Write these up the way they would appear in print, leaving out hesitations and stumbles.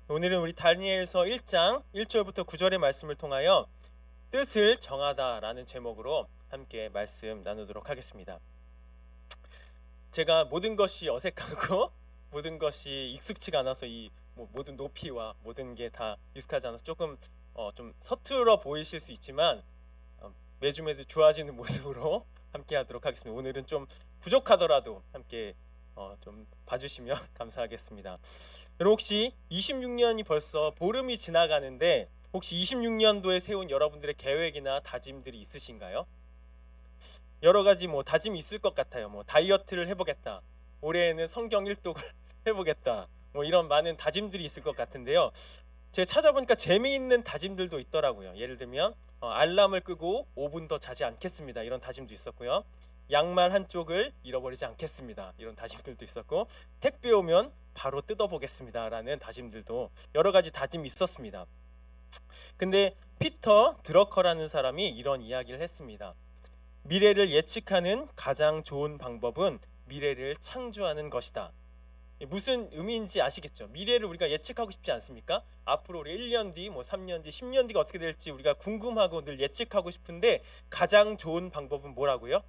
오늘은 우리 다니엘서 1장 1절부터 9절의 말씀을 통하여 뜻을 정하다라는 제목으로 함께 말씀 나누도록 하겠습니다. 제가 모든 것이 어색하고 모든 것이 익숙치가 않아서 이 모든 높이와 모든 게 다 익숙하지 않아서 조금 좀 서툴어 보이실 수 있지만 매주 좋아지는 모습으로 함께 하도록 하겠습니다. 오늘은 좀 부족하더라도 함께 좀 봐주시면 감사하겠습니다. 여러분, 혹시 26년이 벌써 보름이 지나가는데 혹시 26년도에 세운 여러분들의 계획이나 다짐들이 있으신가요? 여러 가지 다짐이 있을 것 같아요. 다이어트를 해보겠다, 올해에는 성경 일독을 해보겠다, 이런 많은 다짐들이 있을 것 같은데요. 제가 찾아보니까 재미있는 다짐들도 있더라고요. 예를 들면 알람을 끄고 5분 더 자지 않겠습니다, 이런 다짐도 있었고요. 양말 한쪽을 잃어버리지 않겠습니다, 이런 다짐들도 있었고, 택배 오면 바로 뜯어보겠습니다 라는 다짐들도, 여러 가지 다짐이 있었습니다. 근데 피터 드러커라는 사람이 이런 이야기를 했습니다. 미래를 예측하는 가장 좋은 방법은 미래를 창조하는 것이다. 무슨 의미인지 아시겠죠? 미래를 우리가 예측하고 싶지 않습니까? 앞으로 우리 1년 뒤, 3년 뒤, 10년 뒤가 어떻게 될지 우리가 궁금하고 늘 예측하고 싶은데 가장 좋은 방법은 뭐라고요?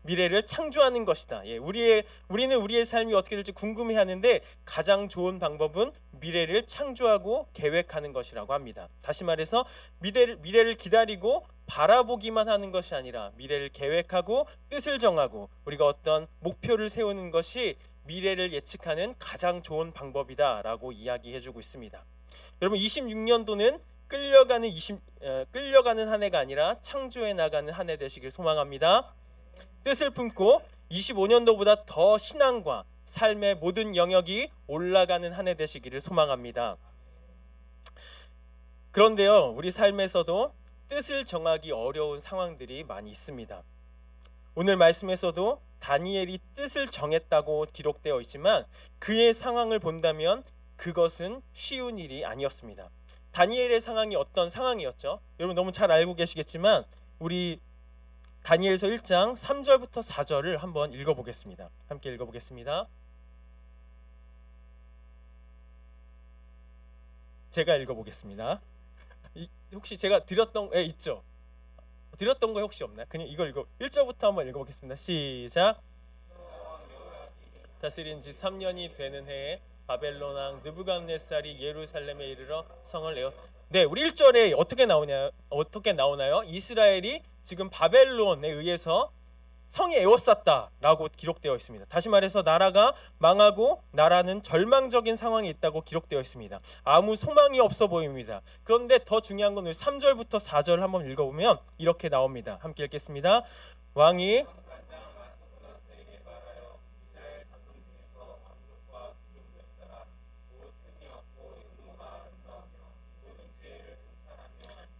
미래를 창조하는 것이다. 우리는 우리의 삶이 어떻게 될지 궁금해하는데 가장 좋은 방법은 미래를 창조하고 계획하는 것이라고 합니다. 다시 말해서 미래를 기다리고 바라보기만 하는 것이 아니라 미래를 계획하고 뜻을 정하고 우리가 어떤 목표를 세우는 것이 미래를 예측하는 가장 좋은 방법이다라고 이야기해주고 있습니다. 여러분, 26년도는 끌려가는 한 해가 아니라 창조해 나가는 한 해 되시길 소망합니다. 뜻을 품고 25년도보다 더 신앙과 삶의 모든 영역이 올라가는 한 해 되시기를 소망합니다. 그런데요, 우리 삶에서도 뜻을 정하기 어려운 상황들이 많이 있습니다. 오늘 말씀에서도 다니엘이 뜻을 정했다고 기록되어 있지만 그의 상황을 본다면 그것은 쉬운 일이 아니었습니다. 다니엘의 상황이 어떤 상황이었죠? 여러분 너무 잘 알고 계시겠지만 우리 다니엘서 1장 3절부터 4절을 한번 읽어보겠습니다. 함께 읽어보겠습니다. 제가 읽어보겠습니다. 혹시 제가 드렸던 있죠? 드렸던 거 혹시 없나요? 그냥 이걸 1절부터 한번 읽어보겠습니다. 시작. 다스린 지 3년이 되는 해에 바벨론 왕 느부갓네살이 예루살렘에 이르러 성을 내어. 우리 1절에 어떻게 나오나요? 이스라엘이 지금 바벨론에 의해서 성이 에워쌌다라고 기록되어 있습니다. 다시 말해서 나라가 망하고 나라는 절망적인 상황에 있다고 기록되어 있습니다. 아무 소망이 없어 보입니다. 그런데 더 중요한 건 3절부터 4절 한번 읽어보면 이렇게 나옵니다. 함께 읽겠습니다. 왕이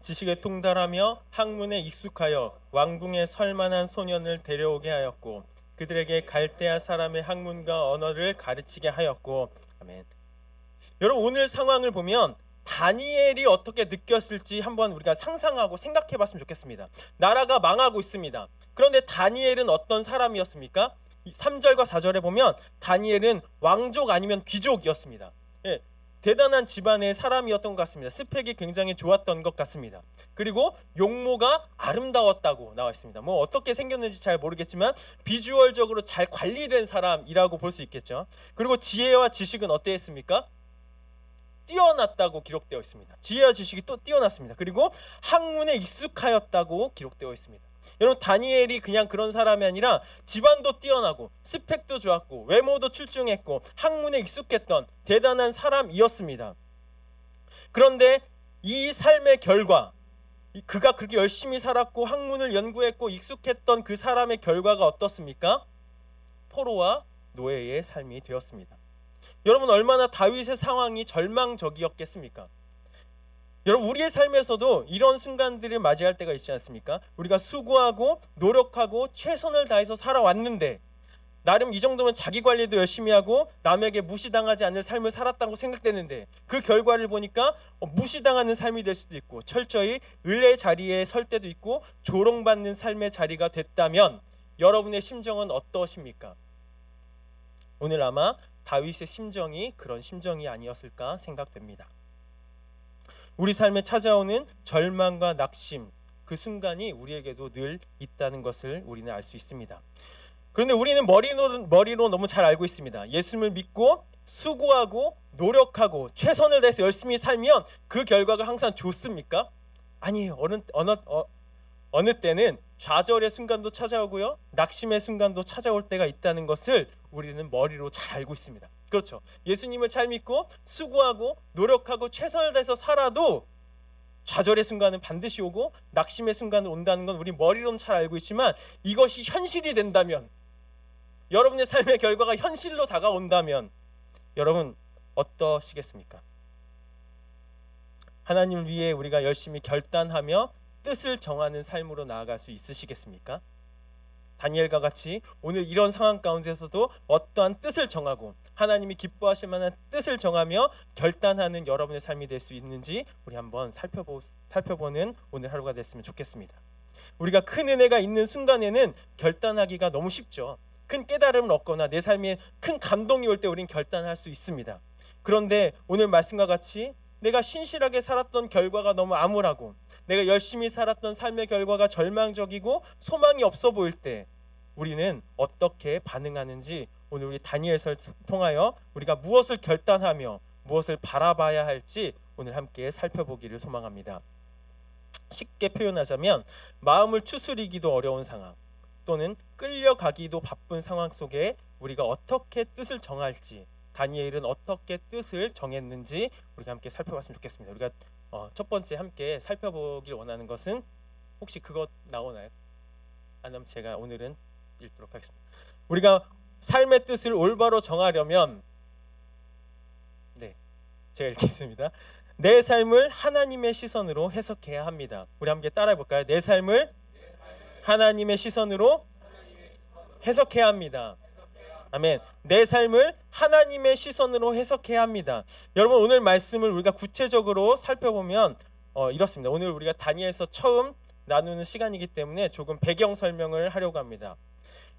지식에 통달하며 학문에 익숙하여 왕궁에 설만한 소년을 데려오게 하였고 그들에게 갈대아 사람의 학문과 언어를 가르치게 하였고. 아멘. 여러분, 오늘 상황을 보면 다니엘이 어떻게 느꼈을지 한번 우리가 상상하고 생각해 봤으면 좋겠습니다. 나라가 망하고 있습니다. 그런데 다니엘은 어떤 사람이었습니까? 3절과 4절에 보면 다니엘은 왕족 아니면 귀족이었습니다. 대단한 집안의 사람이었던 것 같습니다. 스펙이 굉장히 좋았던 것 같습니다. 그리고 용모가 아름다웠다고 나와 있습니다. 어떻게 생겼는지 잘 모르겠지만 비주얼적으로 잘 관리된 사람이라고 볼 수 있겠죠. 그리고 지혜와 지식은 어땠습니까? 뛰어났다고 기록되어 있습니다. 지혜와 지식이 또 뛰어났습니다. 그리고 학문에 익숙하였다고 기록되어 있습니다. 여러분, 다니엘이 그냥 그런 사람이 아니라 집안도 뛰어나고 스펙도 좋았고 외모도 출중했고 학문에 익숙했던 대단한 사람이었습니다. 그런데 이 삶의 결과, 그가 그렇게 열심히 살았고 학문을 연구했고 익숙했던 그 사람의 결과가 어떻습니까? 포로와 노예의 삶이 되었습니다. 여러분, 얼마나 다윗의 상황이 절망적이었겠습니까? 여러분, 우리의 삶에서도 이런 순간들을 맞이할 때가 있지 않습니까? 우리가 수고하고 노력하고 최선을 다해서 살아왔는데 나름 이 정도면 자기 관리도 열심히 하고 남에게 무시당하지 않는 삶을 살았다고 생각되는데 그 결과를 보니까 무시당하는 삶이 될 수도 있고 철저히 을의 자리에 설 때도 있고 조롱받는 삶의 자리가 됐다면 여러분의 심정은 어떠십니까? 오늘 아마 다윗의 심정이 그런 심정이 아니었을까 생각됩니다. 우리 삶에 찾아오는 절망과 낙심, 그 순간이 우리에게도 늘 있다는 것을 우리는 알 수 있습니다. 그런데 우리는 머리로 너무 잘 알고 있습니다. 예수님을 믿고 수고하고 노력하고 최선을 다해서 열심히 살면 그 결과가 항상 좋습니까? 아니에요. 어느 때는 좌절의 순간도 찾아오고요, 낙심의 순간도 찾아올 때가 있다는 것을 우리는 머리로 잘 알고 있습니다. 그렇죠. 예수님을 잘 믿고 수고하고 노력하고 최선을 다해서 살아도 좌절의 순간은 반드시 오고 낙심의 순간은 온다는 건 우리 머리로는 잘 알고 있지만, 이것이 현실이 된다면, 여러분의 삶의 결과가 현실로 다가온다면 여러분 어떠시겠습니까? 하나님을 위해 우리가 열심히 결단하며 뜻을 정하는 삶으로 나아갈 수 있으시겠습니까? 다니엘과 같이 오늘 이런 상황 가운데서도 어떠한 뜻을 정하고 하나님이 기뻐하실 만한 뜻을 정하며 결단하는 여러분의 삶이 될 수 있는지 우리 한번 살펴보는 오늘 하루가 됐으면 좋겠습니다. 우리가 큰 은혜가 있는 순간에는 결단하기가 너무 쉽죠. 큰 깨달음을 얻거나 내 삶에 큰 감동이 올 때 우리는 결단할 수 있습니다. 그런데 오늘 말씀과 같이 내가 신실하게 살았던 결과가 너무 암울하고 내가 열심히 살았던 삶의 결과가 절망적이고 소망이 없어 보일 때 우리는 어떻게 반응하는지 오늘 우리 다니엘서를 통하여 우리가 무엇을 결단하며 무엇을 바라봐야 할지 오늘 함께 살펴보기를 소망합니다. 쉽게 표현하자면 마음을 추스리기도 어려운 상황 또는 끌려가기도 바쁜 상황 속에 우리가 어떻게 뜻을 정할지, 다니엘은 어떻게 뜻을 정했는지 우리가 함께 살펴봤으면 좋겠습니다. 우리가 첫 번째 함께 살펴보길 원하는 것은, 혹시 그것 나오나요? 안 나오면 제가 오늘은 읽도록 하겠습니다. 우리가 삶의 뜻을 올바로 정하려면, 제가 읽겠습니다. 내 삶을 하나님의 시선으로 해석해야 합니다. 우리 함께 따라해 볼까요? 내 삶을 하나님의 시선으로 해석해야 합니다. 아멘. 내 삶을 하나님의 시선으로 해석해야 합니다. 여러분, 오늘 말씀을 우리가 구체적으로 살펴보면 이렇습니다. 오늘 우리가 다니엘서 처음 나누는 시간이기 때문에 조금 배경 설명을 하려고 합니다.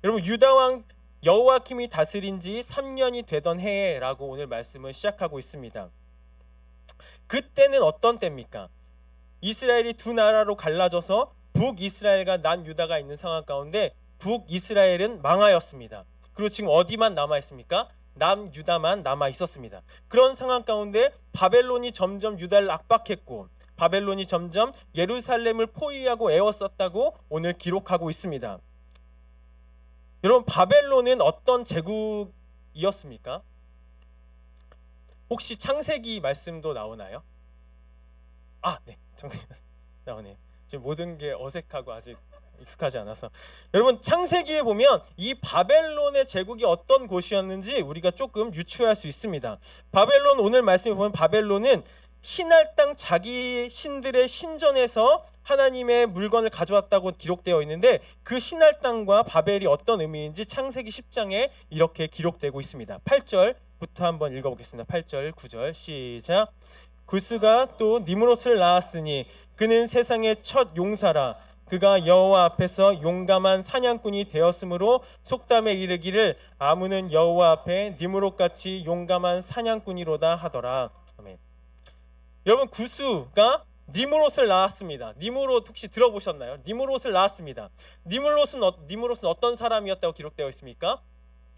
여러분, 유다왕 여호야김이 다스린 지 3년이 되던 해라고 오늘 말씀을 시작하고 있습니다. 그때는 어떤 때입니까? 이스라엘이 두 나라로 갈라져서 북이스라엘과 남유다가 있는 상황 가운데 북이스라엘은 망하였습니다. 그리고 지금 어디만 남아 있습니까? 남유다만 남아 있었습니다. 그런 상황 가운데 바벨론이 점점 유다를 압박했고 바벨론이 점점 예루살렘을 포위하고 에워쌌다고 오늘 기록하고 있습니다. 여러분, 바벨론은 어떤 제국이었습니까? 혹시 창세기 말씀도 나오나요? 네, 창세기 말씀 나오네요. 지금 모든 게 어색하고 아직 익숙하지 않아서. 여러분, 창세기에 보면 이 바벨론의 제국이 어떤 곳이었는지 우리가 조금 유추할 수 있습니다. 바벨론, 오늘 말씀에 보면 바벨론은 신할 땅 자기 신들의 신전에서 하나님의 물건을 가져왔다고 기록되어 있는데, 그 신할 땅과 바벨이 어떤 의미인지 창세기 10장에 이렇게 기록되고 있습니다. 8절부터 한번 읽어보겠습니다. 8절 9절 시작. 구스가 또 니므롯을 낳았으니 그는 세상의 첫 용사라. 그가 여호와 앞에서 용감한 사냥꾼이 되었으므로 속담에 이르기를 아무는 여호와 앞에 니므롯같이 용감한 사냥꾼이로다 하더라. 아멘. 여러분, 구스가 니므롯을 낳았습니다. 니므롯 혹시 들어보셨나요? 니므롯을 낳았습니다. 니므롯은 어떤 사람이었다고 기록되어 있습니까?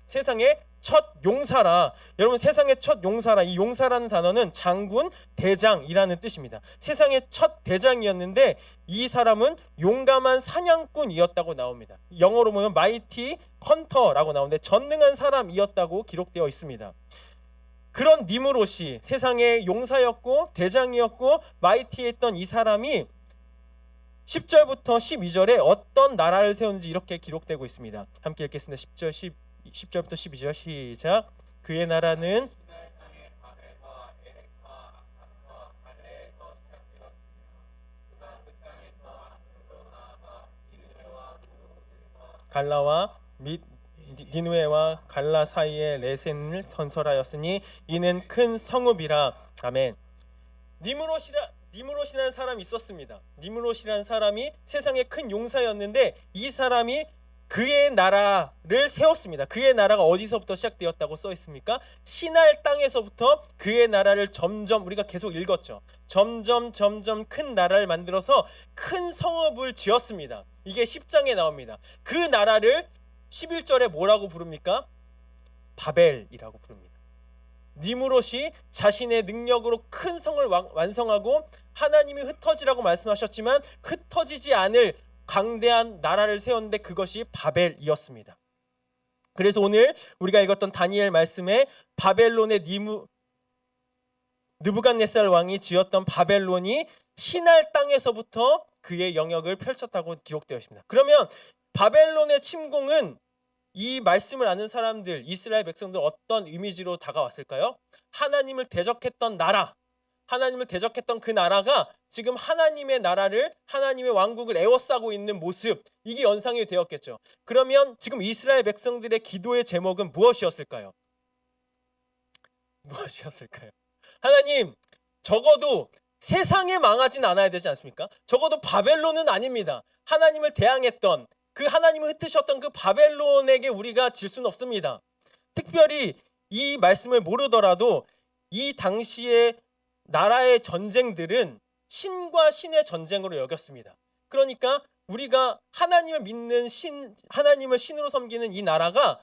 세상의 첫 용사라. 여러분, 세상의 첫 용사라, 이 용사라는 단어는 장군, 대장이라는 뜻입니다. 세상의 첫 대장이었는데 이 사람은 용감한 사냥꾼이었다고 나옵니다. 영어로 보면 마이티 헌터라고 나오는데 전능한 사람이었다고 기록되어 있습니다. 그런 니므롯이 세상의 용사였고 대장이었고 마이티했던 이 사람이 10절부터 12절에 어떤 나라를 세웠는지 이렇게 기록되고 있습니다. 함께 읽겠습니다. 10절부터 12절 시작. 그의 나라는 갈라와 및 니누에와 갈라 사이에 레센을 건설하였으니 이는 큰 성읍이라. 아멘. 니므롯이라는 사람이 있었습니다. 니므롯이라는 사람이 세상의 큰 용사였는데 이 사람이 그의 나라를 세웠습니다. 그의 나라가 어디서부터 시작되었다고 써 있습니까? 시날 땅에서부터 그의 나라를 점점, 우리가 계속 읽었죠. 점점 큰 나라를 만들어서 큰 성읍을 지었습니다. 이게 10장에 나옵니다. 그 나라를 11절에 뭐라고 부릅니까? 바벨이라고 부릅니다. 니무롯이 자신의 능력으로 큰 성을 완성하고 하나님이 흩어지라고 말씀하셨지만 흩어지지 않을 강대한 나라를 세웠는데 그것이 바벨이었습니다. 그래서 오늘 우리가 읽었던 다니엘 말씀에 바벨론의 느부갓네살 왕이 지었던 바벨론이 시날 땅에서부터 그의 영역을 펼쳤다고 기록되어 있습니다. 그러면 바벨론의 침공은 이 말씀을 아는 사람들, 이스라엘 백성들 어떤 이미지로 다가왔을까요? 하나님을 대적했던 나라, 하나님을 대적했던 그 나라가 지금 하나님의 나라를, 하나님의 왕국을 에워싸고 있는 모습, 이게 연상이 되었겠죠. 그러면 지금 이스라엘 백성들의 기도의 제목은 무엇이었을까요? 무엇이었을까요? 하나님, 적어도 세상에 망하진 않아야 되지 않습니까? 적어도 바벨론은 아닙니다. 하나님을 대항했던, 그 하나님을 흩으셨던 그 바벨론에게 우리가 질 수는 없습니다. 특별히 이 말씀을 모르더라도 이 당시에 나라의 전쟁들은 신과 신의 전쟁으로 여겼습니다. 그러니까 우리가 하나님을 믿는 하나님을 신으로 섬기는 이 나라가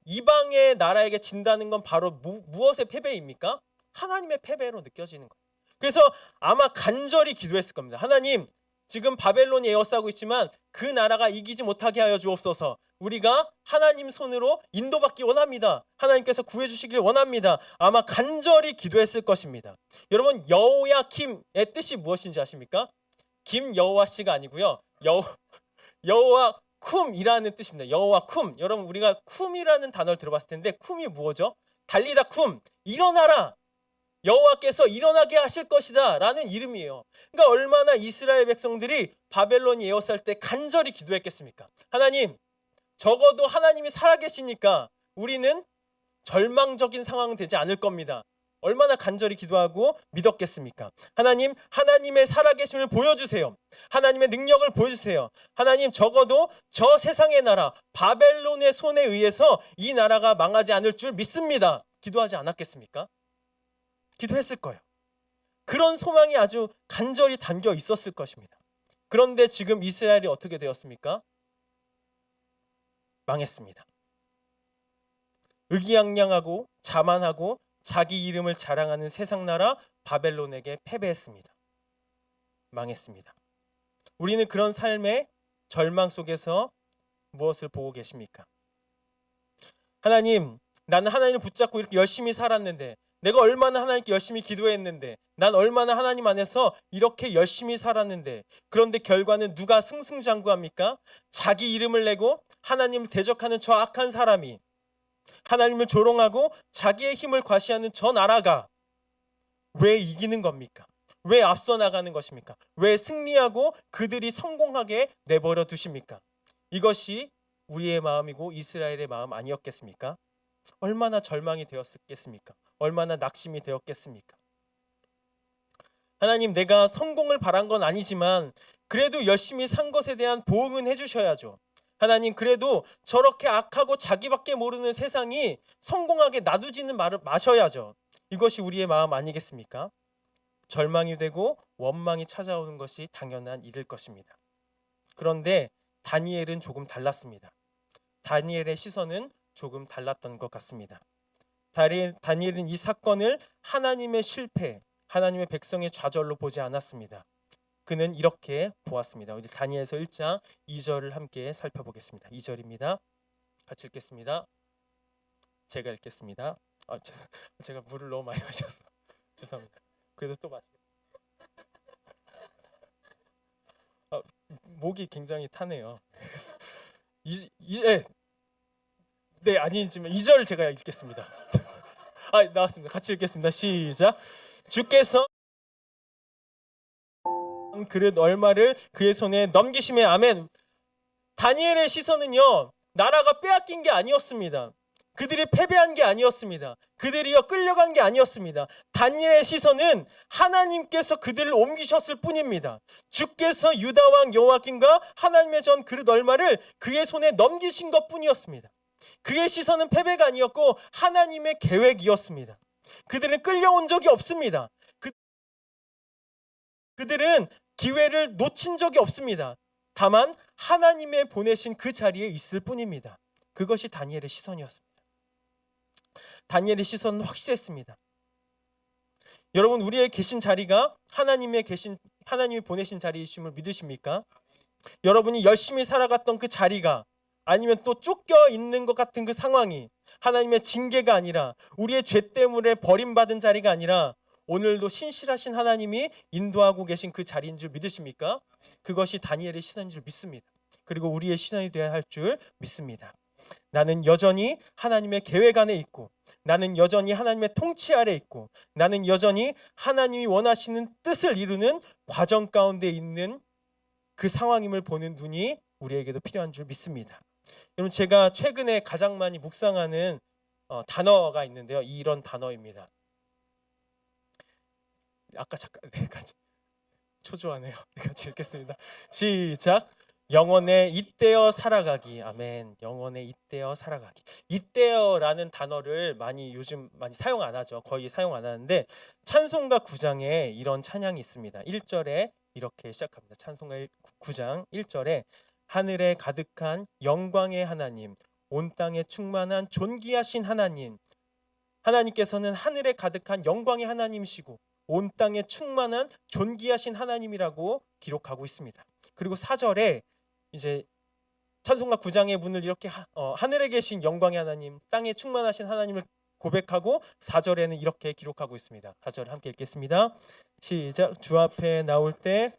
이방의 나라에게 진다는 건 바로 무엇의 패배입니까? 하나님의 패배로 느껴지는 거예요. 그래서 아마 간절히 기도했을 겁니다. 하나님, 지금 바벨론이 에워싸고 있지만 그 나라가 이기지 못하게 하여 주옵소서. 우리가 하나님 손으로 인도받기 원합니다. 하나님께서 구해주시길 원합니다. 아마 간절히 기도했을 것입니다. 여러분, 여호야킴의 뜻이 무엇인지 아십니까? 김여호와 씨가 아니고요. 여호와 쿰이라는 뜻입니다. 여호와 쿰. 여러분, 우리가 쿰이라는 단어를 들어봤을 텐데 쿰이 뭐죠? 달리다 쿰, 일어나라. 여호와께서 일어나게 하실 것이다 라는 이름이에요. 그러니까 얼마나 이스라엘 백성들이 바벨론이 에워쌀 때 간절히 기도했겠습니까? 하나님, 적어도 하나님이 살아계시니까 우리는 절망적인 상황은 되지 않을 겁니다. 얼마나 간절히 기도하고 믿었겠습니까? 하나님, 하나님의 살아계심을 보여주세요. 하나님의 능력을 보여주세요. 하나님, 적어도 저 세상의 나라 바벨론의 손에 의해서 이 나라가 망하지 않을 줄 믿습니다. 기도하지 않았겠습니까? 기도했을 거예요. 그런 소망이 아주 간절히 담겨 있었을 것입니다. 그런데 지금 이스라엘이 어떻게 되었습니까? 망했습니다. 의기양양하고 자만하고 자기 이름을 자랑하는 세상 나라 바벨론에게 패배했습니다. 망했습니다. 우리는 그런 삶의 절망 속에서 무엇을 보고 계십니까? 하나님, 나는 하나님을 붙잡고 이렇게 열심히 살았는데, 내가 얼마나 하나님께 열심히 기도했는데, 난 얼마나 하나님 안에서 이렇게 열심히 살았는데, 그런데 결과는 누가 승승장구합니까? 자기 이름을 내고 하나님을 대적하는 저 악한 사람이, 하나님을 조롱하고 자기의 힘을 과시하는 저 나라가 왜 이기는 겁니까? 왜 앞서 나가는 것입니까? 왜 승리하고 그들이 성공하게 내버려 두십니까? 이것이 우리의 마음이고 이스라엘의 마음 아니었겠습니까? 얼마나 절망이 되었겠습니까? 얼마나 낙심이 되었겠습니까? 하나님, 내가 성공을 바란 건 아니지만 그래도 열심히 산 것에 대한 보응은 해주셔야죠. 하나님, 그래도 저렇게 악하고 자기밖에 모르는 세상이 성공하게 놔두지는 마셔야죠. 이것이 우리의 마음 아니겠습니까? 절망이 되고 원망이 찾아오는 것이 당연한 일일 것입니다. 그런데 다니엘은 조금 달랐습니다. 다니엘의 시선은 조금 달랐던 것 같습니다. 다니엘은 이 사건을 하나님의 실패, 하나님의 백성의 좌절로 보지 않았습니다. 그는 이렇게 보았습니다. 우리 다니엘서 1장 2절을 함께 살펴보겠습니다. 2절입니다. 같이 읽겠습니다. 제가 읽겠습니다. 제가 물을 너무 많이 마셔서 죄송합니다. 그래도 또 마시겠습니다. 목이 굉장히 타네요. 네, 아니지만 2절 제가 읽겠습니다. 나왔습니다. 같이 읽겠습니다. 시작. 주께서 그릇 얼마를 그의 손에 넘기심에 아멘. 다니엘의 시선은요, 나라가 빼앗긴 게 아니었습니다. 그들이 패배한 게 아니었습니다. 그들이요 끌려간 게 아니었습니다. 다니엘의 시선은 하나님께서 그들을 옮기셨을 뿐입니다. 주께서 유다 왕 여호야김과 하나님의 전 그릇 얼마를 그의 손에 넘기신 것뿐이었습니다. 그의 시선은 패배가 아니었고 하나님의 계획이었습니다. 그들은 끌려온 적이 없습니다. 그들은 기회를 놓친 적이 없습니다. 다만 하나님의 보내신 그 자리에 있을 뿐입니다. 그것이 다니엘의 시선이었습니다. 다니엘의 시선은 확실했습니다. 여러분, 우리의 계신 자리가 하나님이 보내신 자리이심을 믿으십니까? 여러분이 열심히 살아갔던 그 자리가, 아니면 또 쫓겨 있는 것 같은 그 상황이 하나님의 징계가 아니라, 우리의 죄 때문에 버림받은 자리가 아니라 오늘도 신실하신 하나님이 인도하고 계신 그 자리인 줄 믿으십니까? 그것이 다니엘의 시선인 줄 믿습니다. 그리고 우리의 시선이 되어야 할 줄 믿습니다. 나는 여전히 하나님의 계획 안에 있고, 나는 여전히 하나님의 통치 아래 있고, 나는 여전히 하나님이 원하시는 뜻을 이루는 과정 가운데 있는 그 상황임을 보는 눈이 우리에게도 필요한 줄 믿습니다. 여러분, 제가 최근에 가장 많이 묵상하는 단어가 있는데요. 이런 단어입니다. 아까 잠깐 같이 초조하네요. 같이 읽겠습니다. 시작. 영원에 잇대어 살아가기. 아멘. 영원에 잇대어 살아가기. 잇대어라는 단어를 요즘 많이 사용 안 하죠. 거의 사용 안 하는데 찬송가 9장에 이런 찬양이 있습니다. 1절에 이렇게 시작합니다. 찬송가 9장 1절에 하늘에 가득한 영광의 하나님, 온 땅에 충만한 존귀하신 하나님. 하나님께서는 하늘에 가득한 영광의 하나님이시고 온 땅에 충만한 존귀하신 하나님이라고 기록하고 있습니다. 그리고 4절에 이제 찬송가 9장의 문을 이렇게 하늘에 계신 영광의 하나님, 땅에 충만하신 하나님을 고백하고 4절에는 이렇게 기록하고 있습니다. 4절 함께 읽겠습니다. 시작. 주 앞에 나올 때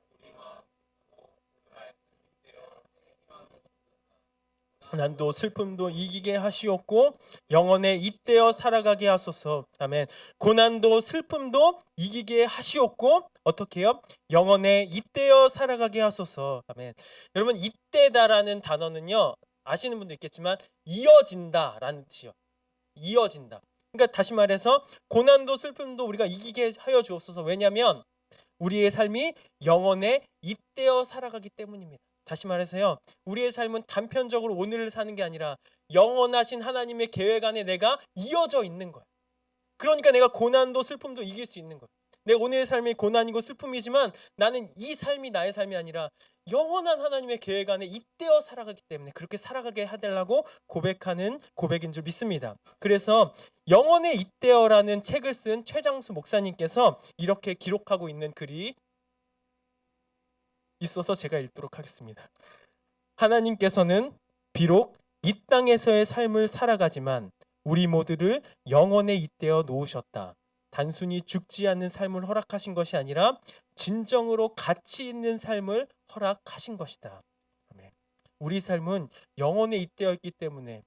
고난도 슬픔도 이기게 하시옵고 영원에 잇대어 살아가게 하소서. 아멘. 고난도 슬픔도 이기게 하시옵고 어떻게 해요? 영원에 잇대어 살아가게 하소서. 아멘. 여러분, 잇대다라는 단어는요, 아시는 분도 있겠지만 이어진다라는 뜻이요. 이어진다. 그러니까 다시 말해서 고난도 슬픔도 우리가 이기게 하여 주옵소서. 왜냐하면 우리의 삶이 영원에 잇대어 살아가기 때문입니다. 다시 말해서요, 우리의 삶은 단편적으로 오늘을 사는 게 아니라 영원하신 하나님의 계획 안에 내가 이어져 있는 거예요. 그러니까 내가 고난도 슬픔도 이길 수 있는 거예요. 내 오늘의 삶이 고난이고 슬픔이지만 나는 이 삶이 나의 삶이 아니라 영원한 하나님의 계획 안에 잇대어 살아가기 때문에 그렇게 살아가게 해달라고 고백하는 고백인 줄 믿습니다. 그래서 영원의 잇대어라는 책을 쓴 최장수 목사님께서 이렇게 기록하고 있는 글이 있어서 제가 읽도록 하겠습니다. 하나님께서는 비록 이 땅에서의 삶을 살아가지만 우리 모두를 영원에 잇대어 놓으셨다. 단순히 죽지 않는 삶을 허락하신 것이 아니라 진정으로 가치 있는 삶을 허락하신 것이다. 우리 삶은 영원에 잇대어 있기 때문에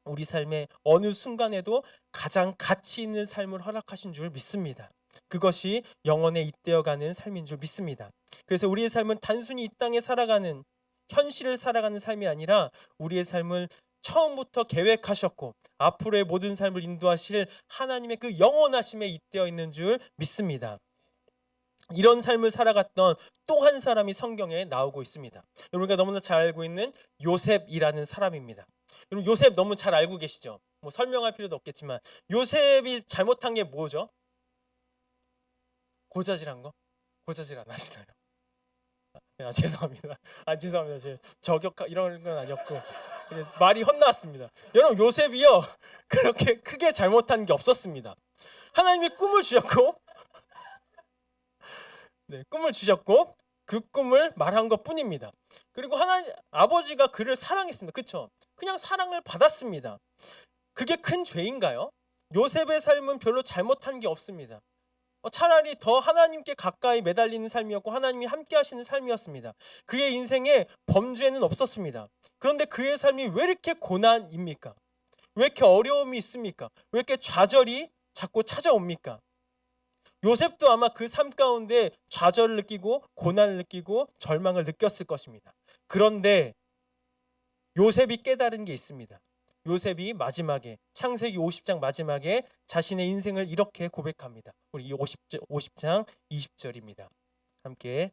우리 삶의 어느 순간에도 가장 가치 있는 삶을 허락하신 줄 믿습니다. 그것이 영원에 잇대어가는 삶인 줄 믿습니다. 그래서 우리의 삶은 단순히 이 땅에 살아가는 현실을 살아가는 삶이 아니라 우리의 삶을 처음부터 계획하셨고 앞으로의 모든 삶을 인도하실 하나님의 그 영원하심에 잇대어 있는 줄 믿습니다. 이런 삶을 살아갔던 또 한 사람이 성경에 나오고 있습니다. 우리가 너무나 잘 알고 있는 요셉이라는 사람입니다. 여러분, 요셉 너무 잘 알고 계시죠? 뭐 설명할 필요도 없겠지만 요셉이 잘못한 게 뭐죠? 고자질한 거? 고자질 안 하시나요? 죄송합니다. 죄송합니다. 저격 이런 건 아니었고 말이 헛나왔습니다. 여러분, 요셉이요 그렇게 크게 잘못한 게 없었습니다. 하나님이 꿈을 주셨고 꿈을 주셨고 그 꿈을 말한 것뿐입니다. 그리고 하나님 아버지가 그를 사랑했습니다. 그렇죠? 그냥 사랑을 받았습니다. 그게 큰 죄인가요? 요셉의 삶은 별로 잘못한 게 없습니다. 차라리 더 하나님께 가까이 매달리는 삶이었고 하나님이 함께 하시는 삶이었습니다. 그의 인생에 범죄는 없었습니다. 그런데 그의 삶이 왜 이렇게 고난입니까? 왜 이렇게 어려움이 있습니까? 왜 이렇게 좌절이 자꾸 찾아옵니까? 요셉도 아마 그 삶 가운데 좌절을 느끼고 고난을 느끼고 절망을 느꼈을 것입니다. 그런데 요셉이 깨달은 게 있습니다. 요셉이 마지막에 창세기 50장 마지막에 자신의 인생을 이렇게 고백합니다. 우리 50장 20절입니다. 함께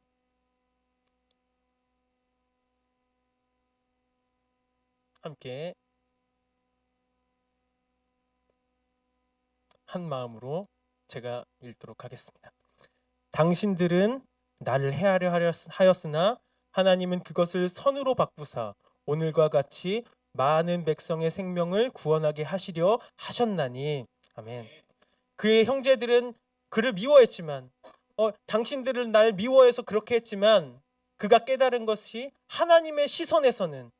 한 마음으로 제가 읽도록 하겠습니다. 당신들은 나를 해하려 하였으나 하나님은 그것을 선으로 바꾸사 오늘과 같이 많은 백성의 생명을 구원하게 하시려 하셨나니. 아멘. 그의 형제들은 그를 미워했지만 당신들을 날 미워해서 그렇게 했지만 그가 깨달은 것이 하나님의 시선에서는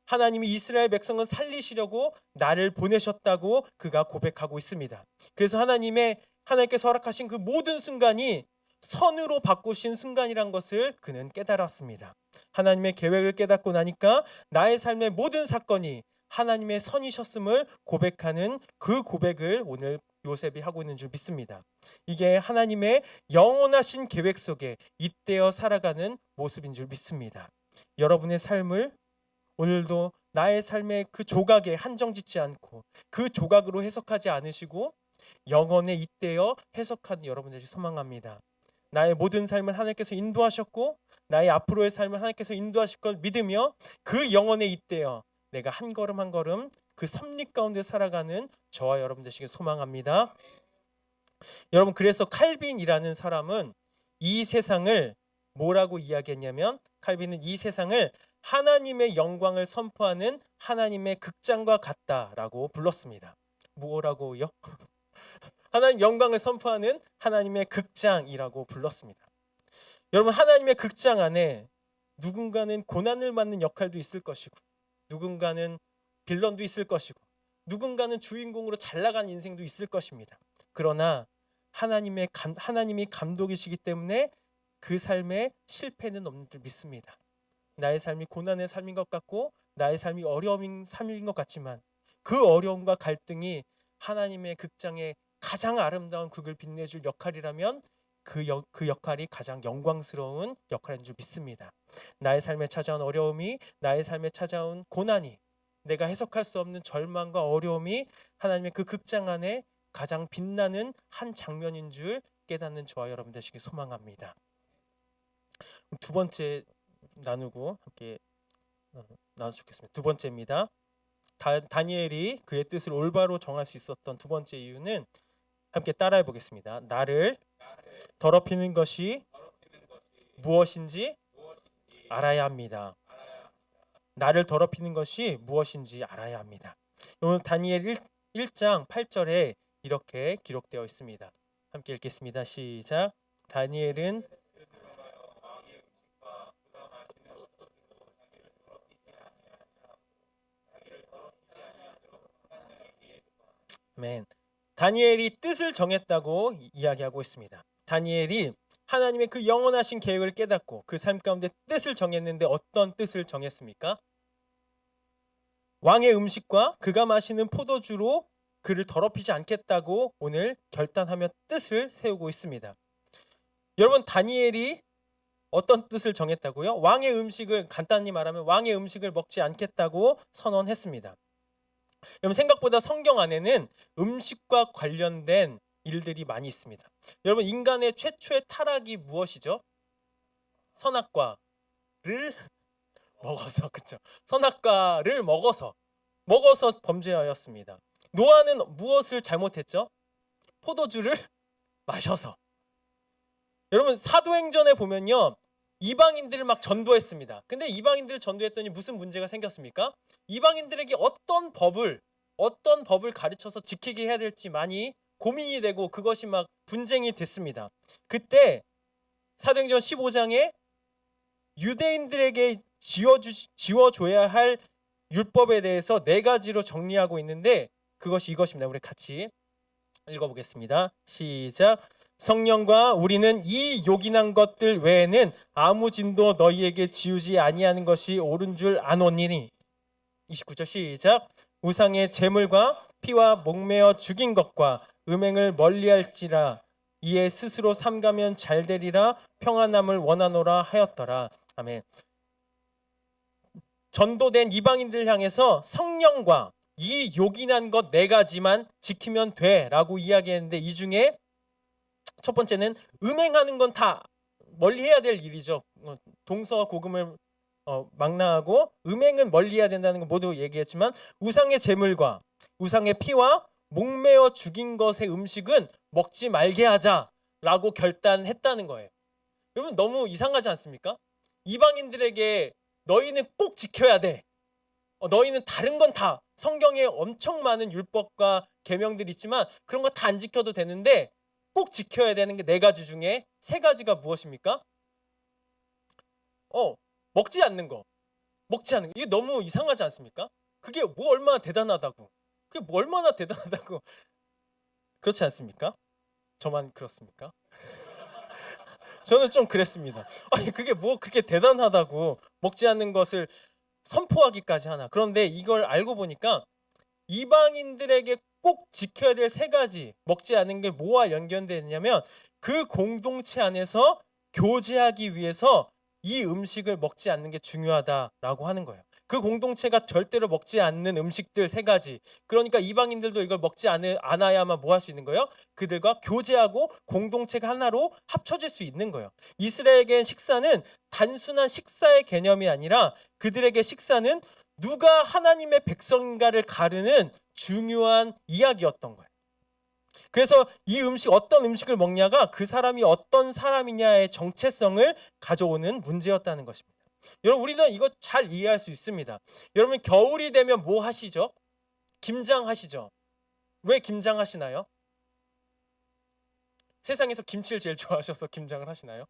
하나님이 이스라엘 백성을 살리시려고 나를 보내셨다고 그가 고백하고 있습니다. 그래서 하나님께서 허락하신 그 모든 순간이 선으로 바꾸신 순간이란 것을 그는 깨달았습니다. 하나님의 계획을 깨닫고 나니까 나의 삶의 모든 사건이 하나님의 선이셨음을 고백하는 그 고백을 오늘 요셉이 하고 있는 줄 믿습니다. 이게 하나님의 영원하신 계획 속에 잇대어 살아가는 모습인 줄 믿습니다. 여러분의 삶을 오늘도 나의 삶의 그 조각에 한정짓지 않고 그 조각으로 해석하지 않으시고 영혼에 잇대어 해석하는 여러분들이 소망합니다. 나의 모든 삶을 하나님께서 인도하셨고 나의 앞으로의 삶을 하나님께서 인도하실 걸 믿으며 그 영혼에 잇대어 내가 한 걸음 한 걸음 그 섭리 가운데 살아가는 저와 여러분 되시길 소망합니다. 여러분, 그래서 칼빈이라는 사람은 이 세상을 뭐라고 이야기했냐면, 칼빈은 이 세상을 하나님의 영광을 선포하는 하나님의 극장과 같다라고 불렀습니다. 뭐라고요? 하나님 영광을 선포하는 하나님의 극장이라고 불렀습니다. 여러분, 하나님의 극장 안에 누군가는 고난을 받는 역할도 있을 것이고 누군가는 빌런도 있을 것이고 누군가는 주인공으로 잘 나간 인생도 있을 것입니다. 그러나 하나님이 감독이시기 때문에 그 삶에 실패는 없는 줄 믿습니다. 나의 삶이 고난의 삶인 것 같고 나의 삶이 어려움인 삶인 것 같지만 그 어려움과 갈등이 하나님의 극장에 가장 아름다운 극을 빛내줄 역할이라면 그 역할이 가장 영광스러운 역할인 줄 믿습니다. 나의 삶에 찾아온 어려움이, 나의 삶에 찾아온 고난이, 내가 해석할 수 없는 절망과 어려움이 하나님의 그 극장 안에 가장 빛나는 한 장면인 줄 깨닫는 저와 여러분 되시길 소망합니다. 두 번째 나누고 함께 나눠 좋겠습니다. 두 번째입니다. 다니엘이 그의 뜻을 올바로 정할 수 있었던 두 번째 이유는 함께 따라해 보겠습니다. 나를 더럽히는 것이 무엇인지 알아야 합니다. 나를 더럽히는 것이 무엇인지 알아야 합니다. 오늘 다니엘 1장 8절에 이렇게 기록되어 있습니다. 함께 읽겠습니다. 시작. 다니엘은 아멘. 다니엘이 뜻을 정했다고 이야기하고 있습니다. 다니엘이 하나님의 그 영원하신 계획을 깨닫고 그 삶 가운데 뜻을 정했는데 어떤 뜻을 정했습니까? 왕의 음식과 그가 마시는 포도주로 그를 더럽히지 않겠다고 오늘 결단하며 뜻을 세우고 있습니다. 여러분, 다니엘이 어떤 뜻을 정했다고요? 왕의 음식을, 간단히 말하면 왕의 음식을 먹지 않겠다고 선언했습니다. 여러분, 생각보다 성경 안에는 음식과 관련된 일들이 많이 있습니다. 여러분, 인간의 최초의 타락이 무엇이죠? 선악과를 먹어서, 그렇죠? 선악과를 먹어서 범죄하였습니다. 노아는 무엇을 잘못했죠? 포도주를 마셔서. 여러분, 사도행전에 보면요, 이방인들을 막 전도했습니다. 근데 이방인들을 전도했더니 무슨 문제가 생겼습니까? 이방인들에게 어떤 법을 가르쳐서 지키게 해야 될지 많이 고민이 되고 그것이 막 분쟁이 됐습니다. 그때 사도행전 15장에 유대인들에게 지워줘야 할 율법에 대해서 4가지로 정리하고 있는데 그것이 이것입니다. 우리 같이 읽어보겠습니다. 시작. 성령과 우리는 이 요긴한 것들 외에는 아무 짐도 너희에게 지우지 아니하는 것이 옳은 줄 아노니. 29절 시작. 우상의 제물과 피와 목매어 죽인 것과 음행을 멀리할지라. 이에 스스로 삼가면 잘되리라. 평안함을 원하노라 하였더라. 아멘. 전도된 이방인들 향해서 성령과 이 요긴한 것 네 가지만 지키면 돼라고 이야기했는데, 이 중에 첫 번째는 음행하는 건 다 멀리해야 될 일이죠. 동서고금을 망라하고 음행은 멀리해야 된다는 건 모두 얘기했지만, 우상의 제물과 우상의 피와 목매어 죽인 것의 음식은 먹지 말게 하자라고 결단했다는 거예요. 여러분, 너무 이상하지 않습니까? 이방인들에게 너희는 꼭 지켜야 돼. 너희는 다른 건 다, 성경에 엄청 많은 율법과 계명들이 있지만 그런 거 다 안 지켜도 되는데 꼭 지켜야 되는 게 네 가지 중에 세 가지가 무엇입니까? 먹지 않는 거. 먹지 않는 거. 이게 너무 이상하지 않습니까? 그게 뭐 얼마나 대단하다고. 그게 뭐 얼마나 대단하다고. 그렇지 않습니까? 저만 그렇습니까? 저는 좀 그랬습니다. 아니, 그게 뭐 그렇게 대단하다고 먹지 않는 것을 선포하기까지 하나. 그런데 이걸 알고 보니까 이방인들에게 꼭 지켜야 될 세 가지, 먹지 않는 게 뭐와 연결되어 있냐면, 그 공동체 안에서 교제하기 위해서 이 음식을 먹지 않는 게 중요하다라고 하는 거예요. 그 공동체가 절대로 먹지 않는 음식들 세 가지. 그러니까 이방인들도 이걸 먹지 않아야만 뭐 할 수 있는 거예요? 그들과 교제하고 공동체가 하나로 합쳐질 수 있는 거예요. 이스라엘에겐 식사는 단순한 식사의 개념이 아니라, 그들에게 식사는 누가 하나님의 백성인가를 가르는 중요한 이야기였던 거예요. 그래서 이 음식, 어떤 음식을 먹냐가 그 사람이 어떤 사람이냐의 정체성을 가져오는 문제였다는 것입니다. 여러분, 우리는 이거 잘 이해할 수 있습니다. 여러분, 겨울이 되면 뭐 하시죠? 김장하시죠. 왜 김장하시나요? 세상에서 김치를 제일 좋아하셔서 김장을 하시나요?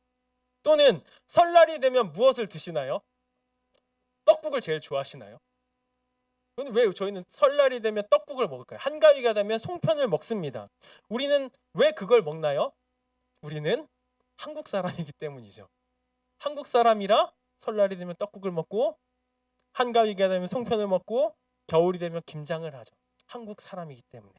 또는 설날이 되면 무엇을 드시나요? 떡국을 제일 좋아하시나요? 그런데 왜 저희는 설날이 되면 떡국을 먹을까요? 한가위가 되면 송편을 먹습니다. 우리는 왜 그걸 먹나요? 우리는 한국 사람이기 때문이죠. 한국 사람이라 설날이 되면 떡국을 먹고, 한가위가 되면 송편을 먹고, 겨울이 되면 김장을 하죠. 한국 사람이기 때문에.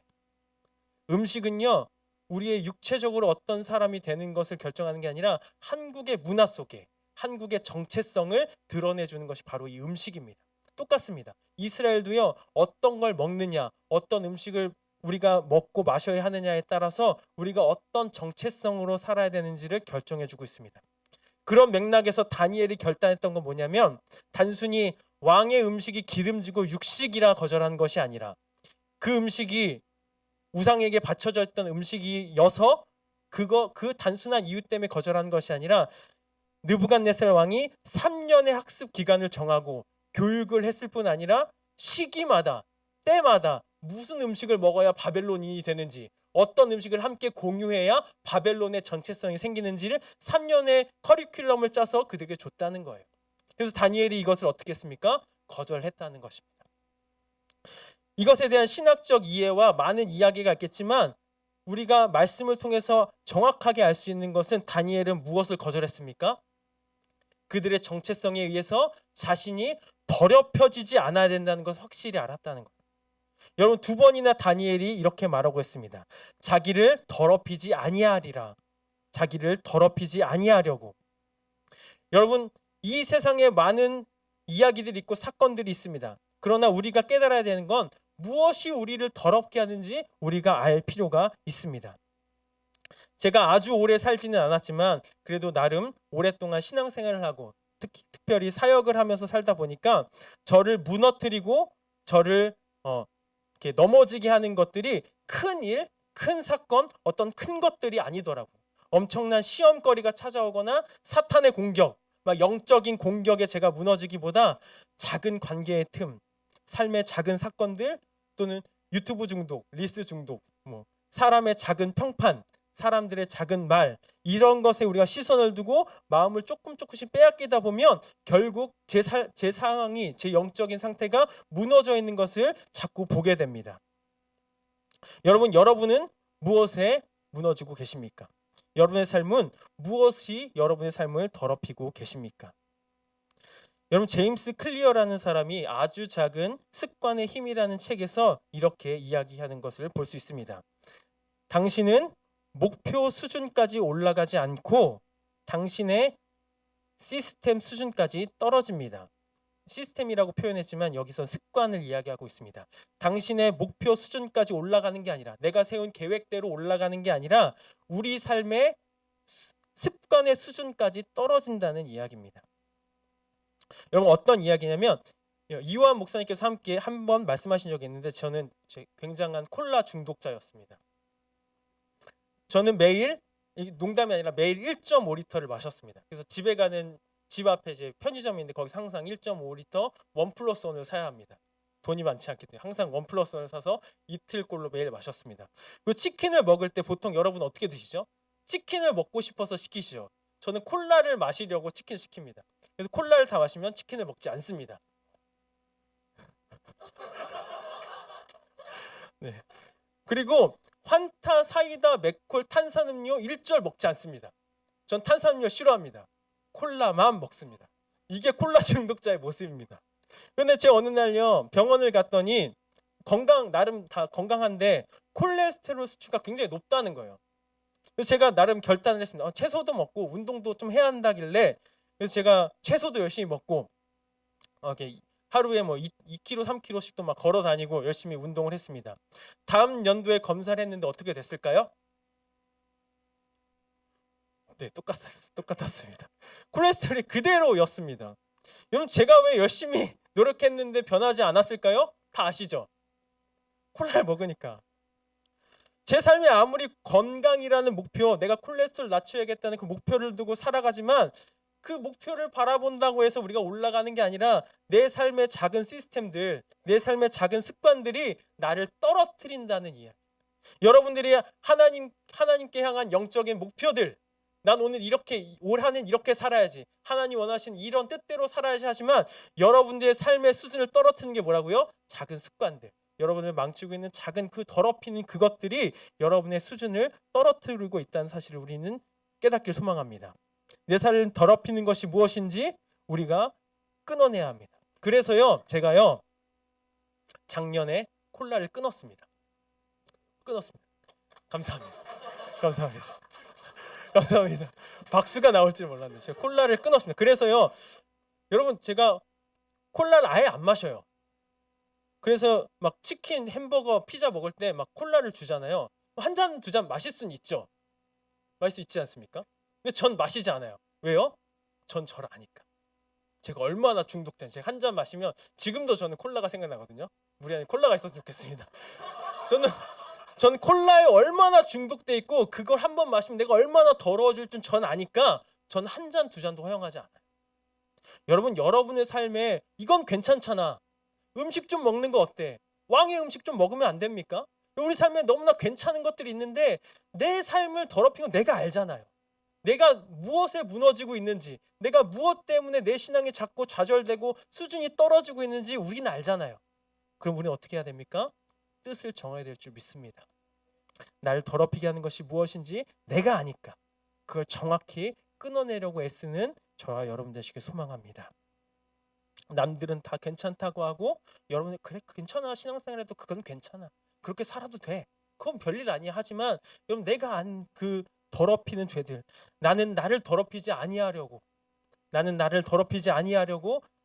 음식은요, 우리의 육체적으로 어떤 사람이 되는 것을 결정하는 게 아니라 한국의 문화 속에 한국의 정체성을 드러내주는 것이 바로 이 음식입니다. 똑같습니다. 이스라엘도요, 어떤 걸 먹느냐, 어떤 음식을 우리가 먹고 마셔야 하느냐에 따라서 우리가 어떤 정체성으로 살아야 되는지를 결정해주고 있습니다. 그런 맥락에서 다니엘이 결단했던 건 뭐냐면, 단순히 왕의 음식이 기름지고 육식이라 거절한 것이 아니라, 그 음식이 우상에게 바쳐져 있던 음식이어서 그 단순한 이유 때문에 거절한 것이 아니라, 느부갓네살 왕이 3년의 학습 기간을 정하고 교육을 했을 뿐 아니라 시기마다, 때마다 무슨 음식을 먹어야 바벨론인이 되는지, 어떤 음식을 함께 공유해야 바벨론의 정체성이 생기는지를 3년의 커리큘럼을 짜서 그들에게 줬다는 거예요. 그래서 다니엘이 이것을 어떻게 했습니까? 거절했다는 것입니다. 이것에 대한 신학적 이해와 많은 이야기가 있겠지만, 우리가 말씀을 통해서 정확하게 알 수 있는 것은, 다니엘은 무엇을 거절했습니까? 그들의 정체성에 의해서 자신이 더럽혀지지 않아야 된다는 것을 확실히 알았다는 거예요. 여러분, 두 번이나 다니엘이 이렇게 말하고 있습니다. 자기를 더럽히지 아니하리라. 자기를 더럽히지 아니하려고. 여러분, 이 세상에 많은 이야기들이 있고 사건들이 있습니다. 그러나 우리가 깨달아야 되는 건, 무엇이 우리를 더럽게 하는지 우리가 알 필요가 있습니다. 제가 아주 오래 살지는 않았지만 그래도 나름 오랫동안 신앙생활을 하고, 특별히 사역을 하면서 살다 보니까 저를 무너뜨리고 저를 이렇게 넘어지게 하는 것들이 큰 일, 큰 사건, 어떤 큰 것들이 아니더라고요. 엄청난 시험거리가 찾아오거나 사탄의 공격, 막 영적인 공격에 제가 무너지기보다 작은 관계의 틈, 삶의 작은 사건들, 또는 유튜브 중독, 리스 중독, 사람의 작은 평판, 사람들의 작은 말, 이런 것에 우리가 시선을 두고 마음을 조금씩 빼앗기다 보면 결국 제 상황이, 제 영적인 상태가 무너져 있는 것을 자꾸 보게 됩니다. 여러분은 무엇에 무너지고 계십니까? 여러분의 삶은 무엇이 여러분의 삶을 더럽히고 계십니까? 여러분, 제임스 클리어라는 사람이 아주 작은 습관의 힘이라는 책에서 이렇게 이야기하는 것을 볼 수 있습니다. 당신은 목표 수준까지 올라가지 않고 당신의 시스템 수준까지 떨어집니다. 시스템이라고 표현했지만 여기서 습관을 이야기하고 있습니다. 당신의 목표 수준까지 올라가는 게 아니라, 내가 세운 계획대로 올라가는 게 아니라 우리 삶의 습관의 수준까지 떨어진다는 이야기입니다. 여러분, 어떤 이야기냐면 이완 목사님께서 함께 한번 말씀하신 적이 있는데, 저는 굉장한 콜라 중독자였습니다. 저는 매일, 농담이 아니라 매일 1.5리터를 마셨습니다. 그래서 집에 가는, 집 앞에 이제 편의점이 있는데 거기서 항상 1.5리터 1+1을 사야 합니다. 돈이 많지 않기 때문에 항상 1+1을 사서 이틀꼴로 매일 마셨습니다. 그리고 치킨을 먹을 때 보통 여러분 어떻게 드시죠? 치킨을 먹고 싶어서 시키시죠. 저는 콜라를 마시려고 치킨을 시킵니다. 그래서 콜라를 다 마시면 치킨을 먹지 않습니다. 네. 그리고 환타, 사이다, 맥콜, 탄산음료 1절 먹지 않습니다. 전 탄산음료 싫어합니다. 콜라만 먹습니다. 이게 콜라 중독자의 모습입니다. 근데 제가 어느 날요 병원을 갔더니 나름 다 건강한데 콜레스테롤 수치가 굉장히 높다는 거예요. 그래서 제가 나름 결단을 했습니다. 채소도 먹고 운동도 좀 해야 한다길래, 그래서 제가 채소도 열심히 먹고 하루에 뭐 2kg, 3kg씩도 막 걸어 다니고 열심히 운동을 했습니다. 다음 연도에 검사를 했는데 어떻게 됐을까요? 네, 똑같았습니다. 콜레스테롤이 그대로였습니다. 여러분, 제가 왜 열심히 노력했는데 변하지 않았을까요? 다 아시죠? 콜라를 먹으니까. 제 삶에 아무리 건강이라는 목표, 내가 콜레스테롤 낮춰야겠다는 그 목표를 두고 살아가지만, 그 목표를 바라본다고 해서 우리가 올라가는 게 아니라 내 삶의 작은 시스템들, 내 삶의 작은 습관들이 나를 떨어뜨린다는 이야기. 여러분들이 하나님께 향한 영적인 목표들, 난 오늘 이렇게, 올 한해는 이렇게 살아야지, 하나님 원하시는 이런 뜻대로 살아야지 하지만 여러분들의 삶의 수준을 떨어뜨리는 게 뭐라고요? 작은 습관들. 여러분을 망치고 있는 작은 그 더럽히는 그것들이 여러분의 수준을 떨어뜨리고 있다는 사실을 우리는 깨닫길 소망합니다. 내 삶을 더럽히는 것이 무엇인지 우리가 끊어내야 합니다. 그래서요, 제가요 작년에 콜라를 끊었습니다. 감사합니다. 감사합니다. 박수가 나올 줄 몰랐네요. 제가 콜라를 끊었습니다. 그래서요, 여러분, 제가 콜라를 아예 안 마셔요. 그래서 막 치킨, 햄버거, 피자 먹을 때 막 콜라를 주잖아요. 한 잔, 두 잔 마실 수는 있죠. 마실 수 있지 않습니까? 근데 전 마시지 않아요. 왜요? 전 저를 아니까. 제가 얼마나 중독자인지. 제가 한 잔 마시면 지금도 저는 콜라가 생각나거든요. 우리 안에 콜라가 있었으면 좋겠습니다. 저는 콜라에 얼마나 중독돼 있고, 그걸 한 번 마시면 내가 얼마나 더러워질 줄 전 아니까 전 한 잔, 두 잔도 허용하지 않아요. 여러분, 여러분의 삶에 이건 괜찮잖아. 음식 좀 먹는 거 어때? 왕의 음식 좀 먹으면 안 됩니까? 우리 삶에 너무나 괜찮은 것들이 있는데 내 삶을 더럽히는 건 내가 알잖아요. 내가 무엇에 무너지고 있는지, 내가 무엇 때문에 내 신앙이 자꾸 좌절되고 수준이 떨어지고 있는지 우리는 알잖아요. 그럼 우리는 어떻게 해야 됩니까? 뜻을 정해야 될 줄 믿습니다. 나를 더럽히게 하는 것이 무엇인지 내가 아니까 그걸 정확히 끊어내려고 애쓰는 저와 여러분 되시길 소망합니다. 남들은 다 괜찮다고 하고 여러분이 그래 괜찮아, 신앙생활에도 그건 괜찮아, 그렇게 살아도 돼, 그건 별일 아니야 하지만 여러분, 내가 안 그 더럽히는 죄들, 나는 나를 더럽히지 아니하려고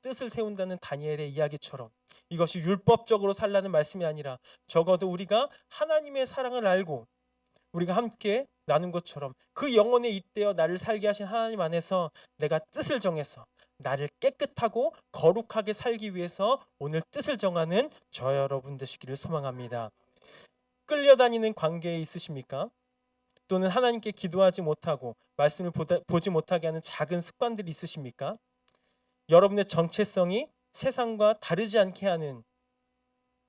뜻을 세운다는 다니엘의 이야기처럼 이것이 율법적으로 살라는 말씀이 아니라 적어도 우리가 하나님의 사랑을 알고 우리가 함께 나눈 것처럼 그 영혼에 잇대어 나를 살게 하신 하나님 안에서 내가 뜻을 정해서 나를 깨끗하고 거룩하게 살기 위해서 오늘 뜻을 정하는 저 여러분 되시기를 소망합니다. 끌려다니는 관계에 있으십니까? 또는 하나님께 기도하지 못하고 말씀을 보지 못하게 하는 작은 습관들이 있으십니까? 여러분의 정체성이 세상과 다르지 않게 하는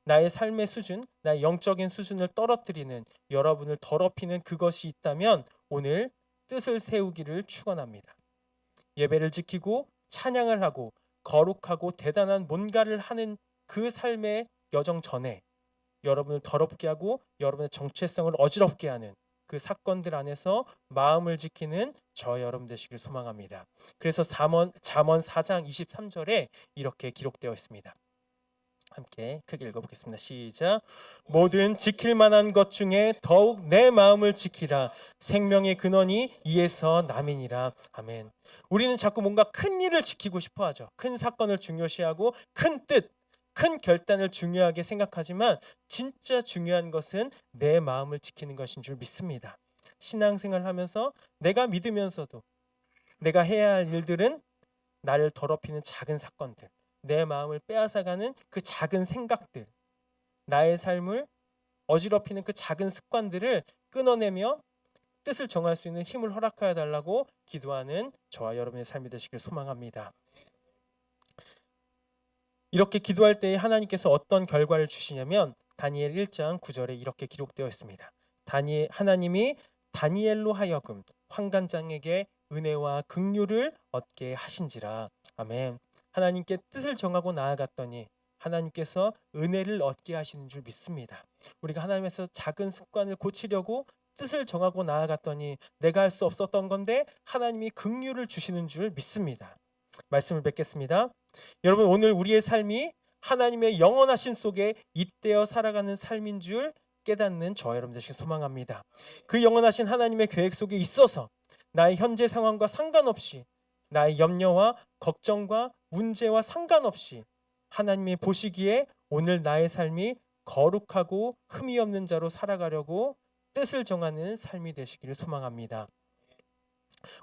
나의 삶의 수준, 나의 영적인 수준을 떨어뜨리는, 여러분을 더럽히는 그것이 있다면 오늘 뜻을 세우기를 축원합니다. 예배를 지키고 찬양을 하고 거룩하고 대단한 뭔가를 하는 그 삶의 여정 전에 여러분을 더럽게 하고 여러분의 정체성을 어지럽게 하는 그 사건들 안에서 마음을 지키는 저 여러분 되시길 소망합니다. 그래서 잠언 4장 23절에 이렇게 기록되어 있습니다. 함께 크게 읽어보겠습니다. 시작. 모든 지킬 만한 것 중에 더욱 내 마음을 지키라. 생명의 근원이 이에서 남이니라. 아멘. 우리는 자꾸 뭔가 큰 일을 지키고 싶어 하죠. 큰 사건을 중요시하고 큰 뜻, 큰 결단을 중요하게 생각하지만 진짜 중요한 것은 내 마음을 지키는 것인 줄 믿습니다. 신앙생활을 하면서 내가 믿으면서도 내가 해야 할 일들은 나를 더럽히는 작은 사건들, 내 마음을 빼앗아가는 그 작은 생각들, 나의 삶을 어지럽히는 그 작은 습관들을 끊어내며 뜻을 정할 수 있는 힘을 허락하여 달라고 기도하는 저와 여러분의 삶이 되시길 소망합니다. 이렇게 기도할 때 하나님께서 어떤 결과를 주시냐면 다니엘 1장 9절에 이렇게 기록되어 있습니다. 하나님이 다니엘로 하여금 환관장에게 은혜와 긍휼을 얻게 하신지라. 아멘. 하나님께 뜻을 정하고 나아갔더니 하나님께서 은혜를 얻게 하시는 줄 믿습니다. 우리가 하나님께서 작은 습관을 고치려고 뜻을 정하고 나아갔더니 내가 할 수 없었던 건데 하나님이 긍휼을 주시는 줄 믿습니다. 말씀을 뵙겠습니다. 여러분, 오늘 우리의 삶이 하나님의 영원하신 속에 잇대어 살아가는 삶인 줄 깨닫는 저와 여러분 되시길 소망합니다. 그 영원하신 하나님의 계획 속에 있어서 나의 현재 상황과 상관없이, 나의 염려와 걱정과 문제와 상관없이 하나님이 보시기에 오늘 나의 삶이 거룩하고 흠이 없는 자로 살아가려고 뜻을 정하는 삶이 되시기를 소망합니다.